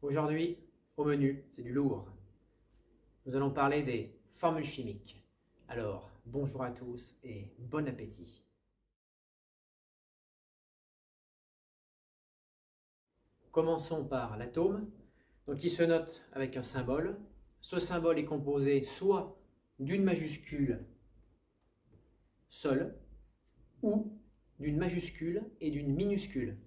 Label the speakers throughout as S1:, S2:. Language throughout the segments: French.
S1: Aujourd'hui, au menu, c'est du lourd. Nous allons parler des formules chimiques. Alors, bonjour à tous et bon appétit. Commençons par l'atome, donc qui se note avec un symbole. Ce symbole est composé soit d'une majuscule seule, ou d'une majuscule et d'une minuscule.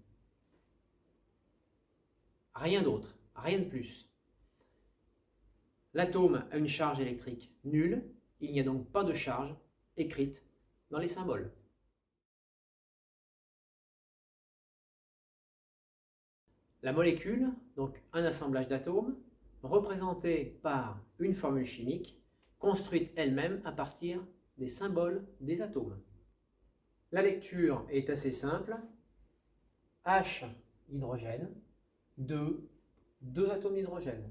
S1: Rien d'autre, rien de plus. L'atome a une charge électrique nulle, il n'y a donc pas de charge écrite dans les symboles. La molécule, donc un assemblage d'atomes, représenté par une formule chimique, construite elle-même à partir des symboles des atomes. La lecture est assez simple. H, hydrogène, 2 atomes d'hydrogène.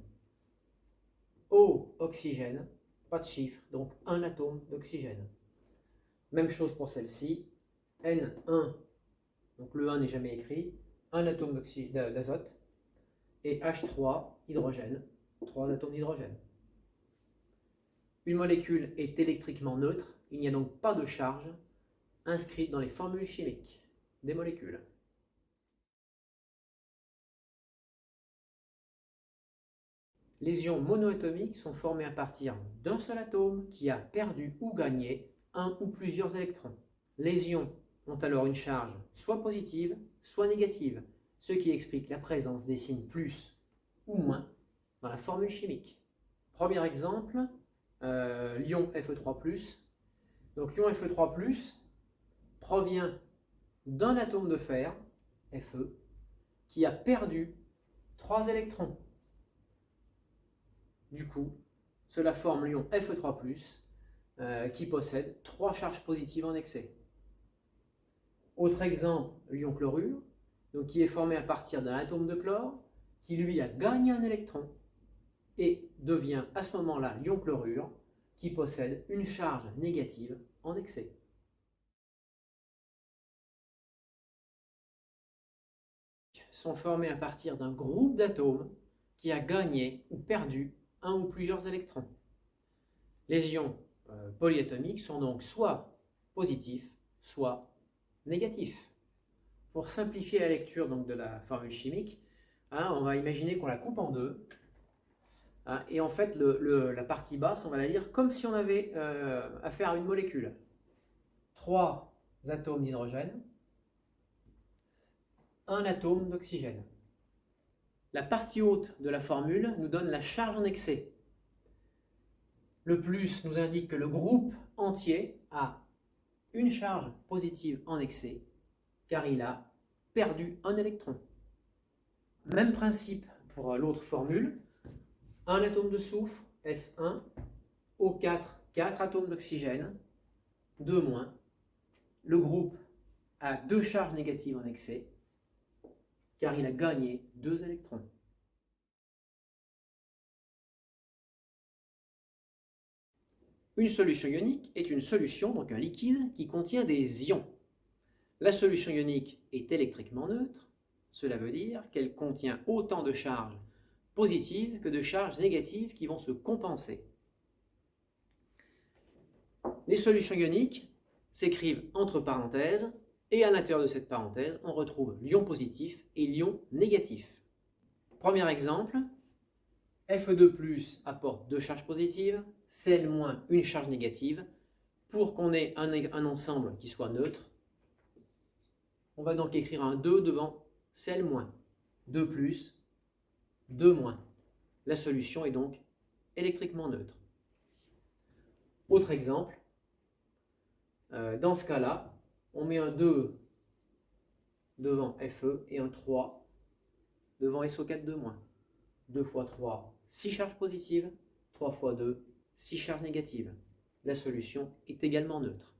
S1: O, oxygène, pas de chiffre, donc un atome d'oxygène. Même chose pour celle-ci, N1, donc le 1 n'est jamais écrit, un atome d'azote, et H3, hydrogène, 3 atomes d'hydrogène. Une molécule est électriquement neutre, il n'y a donc pas de charge inscrite dans les formules chimiques des molécules. Les ions monoatomiques sont formés à partir d'un seul atome qui a perdu ou gagné un ou plusieurs électrons. Les ions ont alors une charge soit positive, soit négative, ce qui explique la présence des signes plus ou moins dans la formule chimique. Premier exemple, l'ion Fe3+. Donc l'ion Fe3+, provient d'un atome de fer, Fe, qui a perdu 3 électrons. Du coup, cela forme l'ion Fe3+, qui possède 3 charges positives en excès. Autre exemple, l'ion chlorure, donc qui est formé à partir d'un atome de chlore, qui lui a gagné un électron, et devient à ce moment-là l'ion chlorure, qui possède une charge négative en excès. Sont formés à partir d'un groupe d'atomes qui a gagné ou perdu un ou plusieurs électrons. Les ions polyatomiques sont donc soit positifs, soit négatifs. Pour simplifier la lecture donc, de la formule chimique, on va imaginer qu'on la coupe en deux. Et en fait, la partie basse, on va la lire comme si on avait affaire à une molécule. 3 atomes d'hydrogène, 1 atome d'oxygène. La partie haute de la formule nous donne la charge en excès. Le plus nous indique que le groupe entier a une charge positive en excès, car il a perdu un électron. Même principe pour l'autre formule. 1 atome de soufre, S1, O4, 4 atomes d'oxygène, 2-. Le groupe a 2 charges négatives en excès, car il a gagné 2 électrons. Une solution ionique est une solution, donc un liquide, qui contient des ions. La solution ionique est électriquement neutre, cela veut dire qu'elle contient autant de charges positives que de charges négatives qui vont se compenser. Les solutions ioniques s'écrivent entre parenthèses, et à l'intérieur de cette parenthèse, on retrouve l'ion positif et l'ion négatif. Premier exemple, Fe2+, apporte 2 charges positives, Cl- une charge négative. Pour qu'on ait un ensemble qui soit neutre, on va donc écrire un 2 devant Cl-. 2+, 2-. La solution est donc électriquement neutre. Autre exemple, dans ce cas-là, on met un 2 devant Fe et un 3 devant SO4 2-. 2 fois 3, 6 charges positives, 3 fois 2, 6 charges négatives. La solution est également neutre.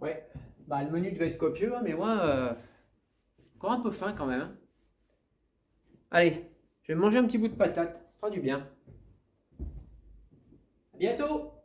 S1: Ouais, le menu devait être copieux, mais moi, encore un peu faim quand même. Allez, je vais manger un petit bout de patate, ça fera du bien. À bientôt!